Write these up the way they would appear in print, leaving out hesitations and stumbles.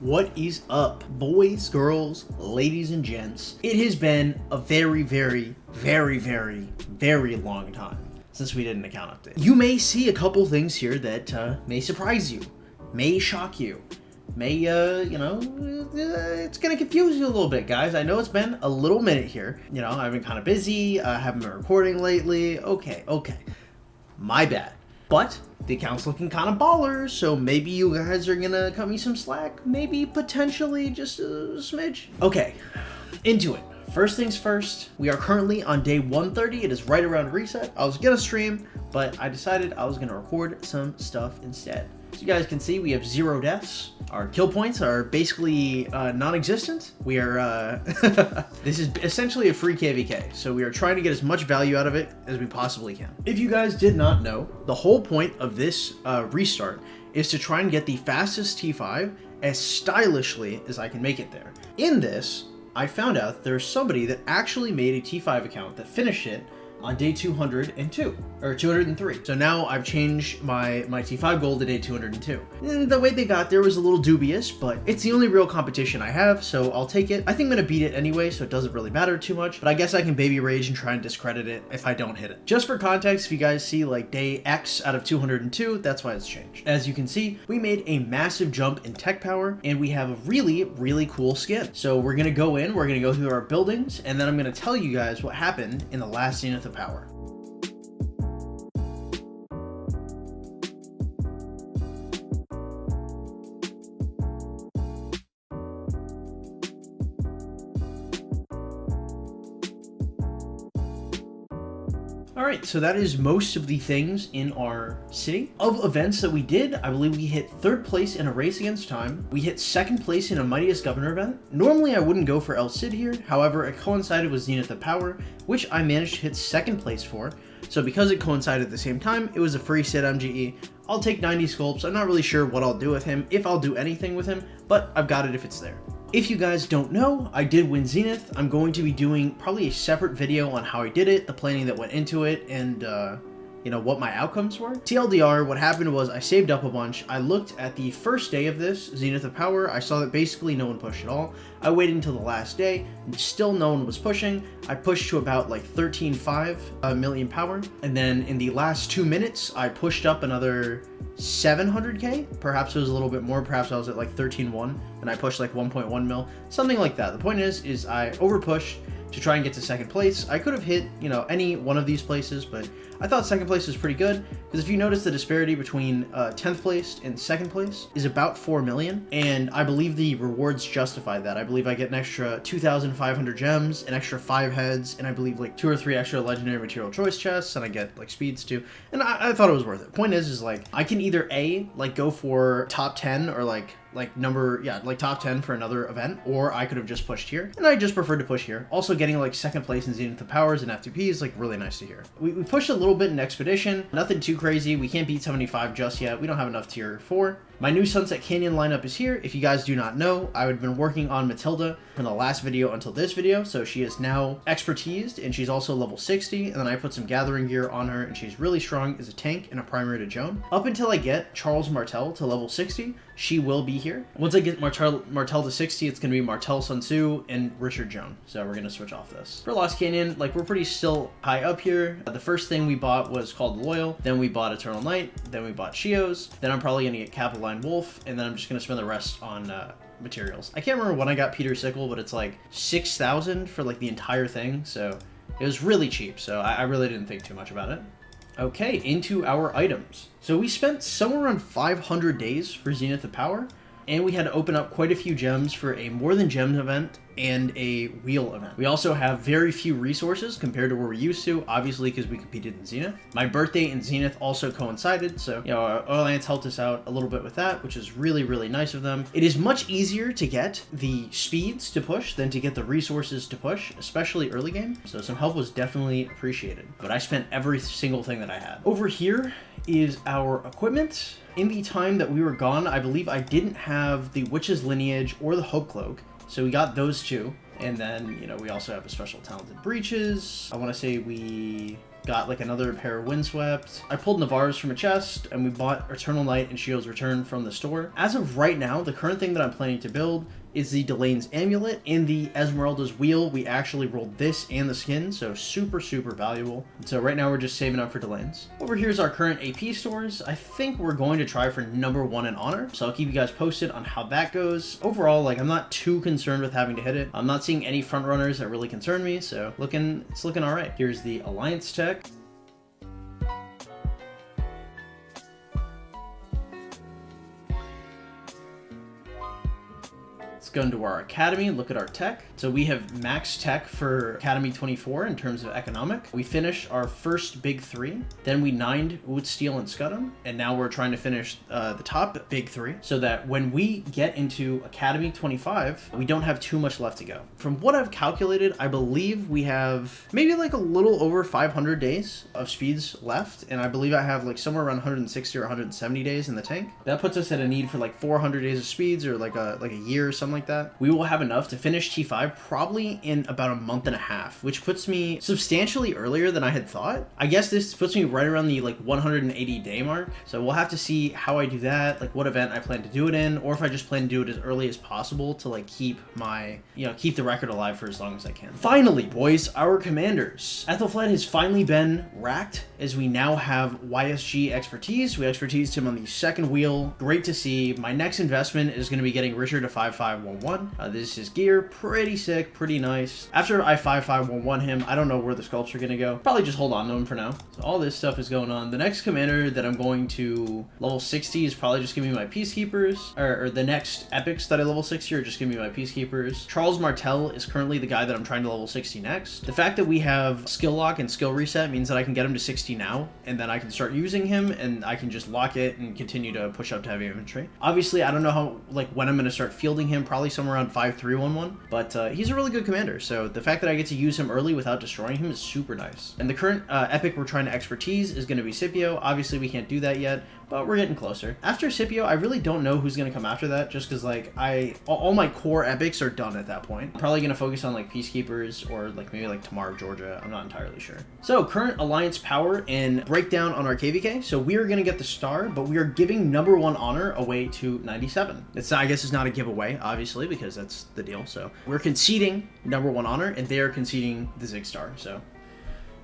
What is up, boys, girls, ladies, and gents? It has been a very long time since we did an account update. You may see a couple things here that may surprise you, may shock you, may, it's gonna confuse you a little bit, guys. I know it's been a little minute here. You know, I've been kind of busy, haven't been recording lately. Okay, my bad. But the account's looking kind of baller, so maybe you guys are gonna cut me some slack. Maybe potentially just a smidge. Okay, into it. First things first, we are currently on day 130. It is right around reset. I was gonna stream, but I decided I was gonna record some stuff instead. So you guys can see we have 0 deaths. Our kill points are basically non-existent. We are, this is essentially a free KVK, so we are trying to get as much value out of it as we possibly can. If you guys did not know, the whole point of this restart is to try and get the fastest T5 as stylishly as I can make it there. In this, I found out there's somebody that actually made a T5 account that finished it on day 202 or 203. So now I've changed my T5 goal to day 202. And the way they got there was a little dubious, but it's the only real competition I have, so I'll take it. I think I'm gonna beat it anyway, so it doesn't really matter too much, but I guess I can baby rage and try and discredit it if I don't hit it. Just for context, if you guys see like day X out of 202, that's why it's changed. As you can see, we made a massive jump in tech power, and we have a really cool skin. So we're gonna go in, we're gonna go through our buildings, and then I'm gonna tell you guys what happened in the last Zenith of power. Alright, so that is most of the things in our city. Of events that we did, I believe we hit 3rd place in a race against time. We hit 2nd place in a Mightiest Governor event. Normally I wouldn't go for El Cid here, however it coincided with Zenith of Power, which I managed to hit 2nd place for. So because it coincided at the same time, it was a free Cid MGE. I'll take 90 sculpts. I'm not really sure what I'll do with him, if I'll do anything with him, but I've got it if it's there. If you guys don't know, I did win Zenith. I'm going to be doing probably a separate video on how I did it, the planning that went into it, and you know, what my outcomes were. TLDR, what happened was I saved up a bunch. I looked at the first day of this, Zenith of Power. I saw that basically no one pushed at all. I waited until the last day, and still no one was pushing. I pushed to about like 13.5 million power. And then in the last 2 minutes, I pushed up another 700k. Perhaps it was a little bit more. Perhaps I was at like 13.1 and I pushed like 1.1 mil, something like that. The point is I over pushed to try and get to 2nd place. I could have hit, you know, any one of these places, but I thought 2nd place was pretty good, because if you notice the disparity between 10th place and 2nd place is about 4 million, and I believe the rewards justify that. I believe I get an extra 2,500 gems, an extra 5 heads, and I believe like 2 or 3 extra legendary material choice chests, and I get like speeds too, and I thought it was worth it. Point is like, I can either A, like go for top 10 or like top 10 for another event, or I could have just pushed here, and I just preferred to push here. Also getting like 2nd place in Zenith of Powers and F2P is like really nice to hear. We pushed a little bit in Expedition, nothing too crazy. We can't beat 75 just yet. We don't have enough tier 4. My new Sunset Canyon lineup is here. If you guys do not know, I've been working on Matilda from the last video until this video, so she is now expertised, and she's also level 60, and then I put some gathering gear on her, and she's really strong as a tank and a primary to Joan. Up until I get Charles Martel to level 60, she will be here. Once I get Martel to 60, it's going to be Martel Sun Tzu and Richard Joan, so we're going to switch off this. For Lost Canyon, like, we're pretty still high up here. The first thing we bought was called Loyal, then we bought Eternal Night, then we bought Shios, then I'm probably going to get Capitoline Wolf, and then I'm just going to spend the rest on materials. I can't remember when I got Peter Sickle, but it's like 6,000 for like the entire thing, so it was really cheap, so I really didn't think too much about it. Okay, into our items. So we spent somewhere around 500 days for Zenith of Power, and we had to open up quite a few gems for a More Than Gems event and a wheel event. We also have very few resources compared to where we're used to, obviously because we competed in Zenith. My birthday in Zenith also coincided, so you know, Alliance helped us out a little bit with that, which is really nice of them. It is much easier to get the speeds to push than to get the resources to push, especially early game, so some help was definitely appreciated. But I spent every single thing that I had. Over here is our equipment. In the time that we were gone, I believe I didn't have the Witch's Lineage or the Hope Cloak, so we got those two. And then, you know, we also have a special Talented Breeches. I want to say we got like another pair of Windswept. I pulled Navarre's from a chest, and we bought Eternal Night and Shield's Return from the store. As of right now, the current thing that I'm planning to build is the Delane's Amulet. In the Esmeralda's Wheel, we actually rolled this and the skin, so super, super valuable. And so right now we're just saving up for Delane's. Over here's our current AP stores. I think we're going to try for #1 in Honor, so I'll keep you guys posted on how that goes. Overall, like, I'm not too concerned with having to hit it. I'm not seeing any front runners that really concern me, so it's looking all right. Here's the Alliance tech. Let's go into our Academy, look at our tech. So we have max tech for Academy 24 in terms of economic. We finished our first big 3, then we 9'd Wood, Steel, and Scudam, and now we're trying to finish the top big 3 so that when we get into Academy 25, we don't have too much left to go. From what I've calculated, I believe we have maybe like a little over 500 days of speeds left, and I believe I have like somewhere around 160 or 170 days in the tank. That puts us at a need for like 400 days of speeds, or like a year or something like that. We will have enough to finish T5 probably in about a month and a half, which puts me substantially earlier than I had thought. I guess this puts me right around the like 180 day mark. So we'll have to see how I do that, like what event I plan to do it in, or if I just plan to do it as early as possible to like keep my, keep the record alive for as long as I can. Finally, boys, our commanders. Ethelflaed has finally been racked, as we now have YSG expertise. We expertised him on the second wheel. Great to see. My next investment is going to be getting Richard to 5511. This is his gear. Pretty sick, pretty nice. After I 5511 him, I don't know where the sculpts are going to go. Probably just hold on to him for now. So all this stuff is going on. The next commander that I'm going to level 60 is probably just giving me my Peacekeepers, or the next epics that I level 60 are just giving me my Peacekeepers. Charles Martel is currently the guy that I'm trying to level 60 next. The fact that we have skill lock and skill reset means that I can get him to 60 now, and then I can start using him, and I can just lock it and continue to push up to heavy infantry. Obviously, I don't know how, like, when I'm going to start fielding him, probably somewhere around 5311, but he's a really good commander, so the fact that I get to use him early without destroying him is super nice. And the current epic we're trying to expertise is going to be Scipio. Obviously, we can't do that yet, but we're getting closer. After Scipio, I really don't know who's going to come after that, just because, like, all my core epics are done at that point. I'm probably going to focus on, like, Peacekeepers, or, like, maybe, like, Tamar of Georgia. I'm not entirely sure. So, current Alliance power and breakdown on our KVK. So, we are going to get the star, but we are giving #1 honor away to 97. I guess it's not a giveaway, obviously, because that's the deal. So, we're conceding #1 honor, and they are conceding the Zig Star. So,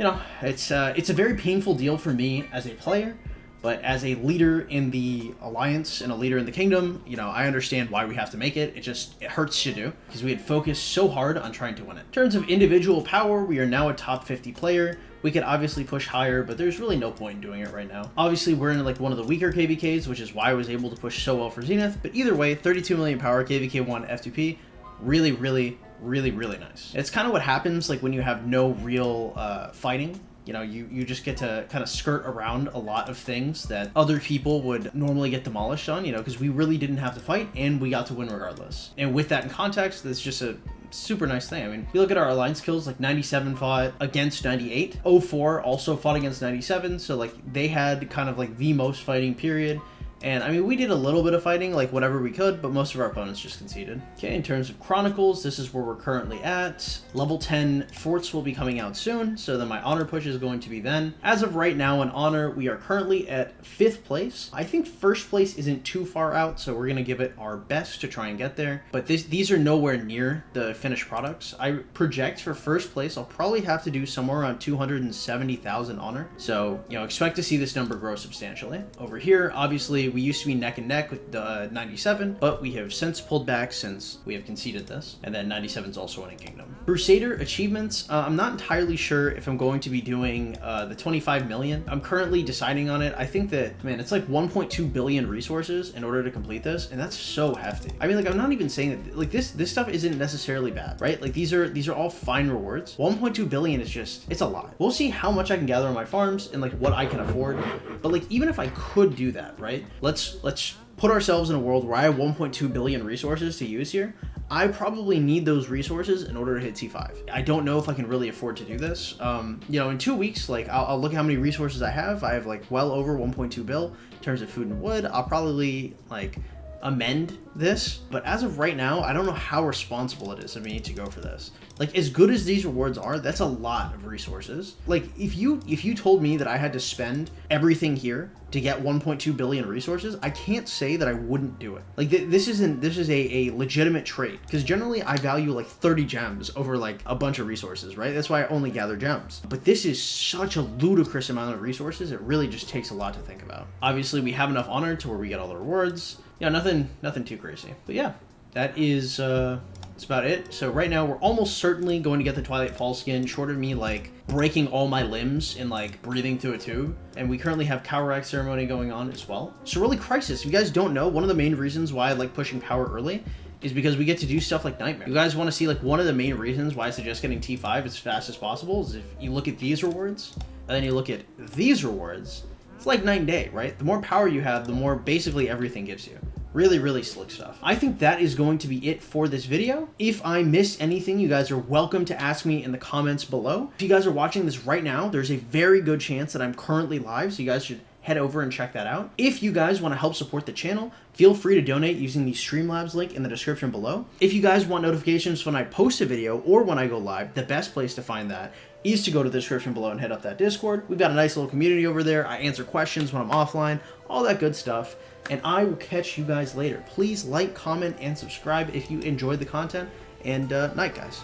it's a very painful deal for me as a player. But as a leader in the Alliance and a leader in the Kingdom, I understand why we have to make it. It hurts to do, because we had focused so hard on trying to win it. In terms of individual power, we are now a top 50 player. We could obviously push higher, but there's really no point in doing it right now. Obviously, we're in like one of the weaker KVKs, which is why I was able to push so well for Zenith. But either way, 32 million power, KVK1, F2P, really, really, really, really nice. It's kind of what happens like when you have no real fighting. You just get to kind of skirt around a lot of things that other people would normally get demolished on, because we really didn't have to fight and we got to win regardless. And with that in context, that's just a super nice thing. I mean, if you look at our alliance kills, like 97 fought against 98, 04 also fought against 97, so like they had kind of like the most fighting period. And I mean, we did a little bit of fighting, like whatever we could, but most of our opponents just conceded. Okay, in terms of Chronicles, this is where we're currently at. Level 10 forts will be coming out soon, so then my honor push is going to be then. As of right now in honor, we are currently at 5th place. I think 1st place isn't too far out, so we're gonna give it our best to try and get there. But these are nowhere near the finished products. I project for 1st place, I'll probably have to do somewhere around 270,000 honor. So, expect to see this number grow substantially. Over here, obviously, we used to be neck and neck with the 97, but we have since pulled back since we have conceded this. And then 97 is also winning Kingdom. Crusader achievements, I'm not entirely sure if I'm going to be doing the 25 million. I'm currently deciding on it. I think that, man, it's like 1.2 billion resources in order to complete this, and that's so hefty. I mean, like, I'm not even saying that, like, this stuff isn't necessarily bad, right? Like, these are all fine rewards. 1.2 billion is just, it's a lot. We'll see how much I can gather on my farms and, like, what I can afford. But, like, even if I could do that, right? Let's put ourselves in a world where I have 1.2 billion resources to use here. I probably need those resources in order to hit T5. I don't know if I can really afford to do this. In 2 weeks, like, I'll look at how many resources I have. I have like well over 1.2 bill in terms of food and wood. I'll probably like amend this, but as of right now, I don't know how responsible it is of me to go for this. Like, as good as these rewards are, that's a lot of resources. Like, if you told me that I had to spend everything here to get 1.2 billion resources, I can't say that I wouldn't do it. Like, this is a legitimate trade, because generally I value like 30 gems over like a bunch of resources, right? That's why I only gather gems. But this is such a ludicrous amount of resources, it really just takes a lot to think about. Obviously, we have enough honor to where we get all the rewards. Yeah, nothing too crazy. But yeah, that is that's about it. So right now we're almost certainly going to get the Twilight Fall skin, short of me like breaking all my limbs and like breathing through a tube. And we currently have Power Rack ceremony going on as well. So really, Crisis, if you guys don't know, one of the main reasons why I like pushing power early is because we get to do stuff like Nightmare. You guys want to see like one of the main reasons why I suggest getting T5 as fast as possible is if you look at these rewards and then you look at these rewards, it's like night and day, right? The more power you have, the more basically everything gives you. Really, really slick stuff. I think that is going to be it for this video. If I missed anything, you guys are welcome to ask me in the comments below. If you guys are watching this right now, there's a very good chance that I'm currently live, so you guys should head over and check that out. If you guys want to help support the channel, feel free to donate using the Streamlabs link in the description below. If you guys want notifications when I post a video or when I go live, the best place to find that is to go to the description below and head up that Discord. We've got a nice little community over there. I answer questions when I'm offline, all that good stuff. And I will catch you guys later. Please like, comment, and subscribe if you enjoyed the content. And night, guys.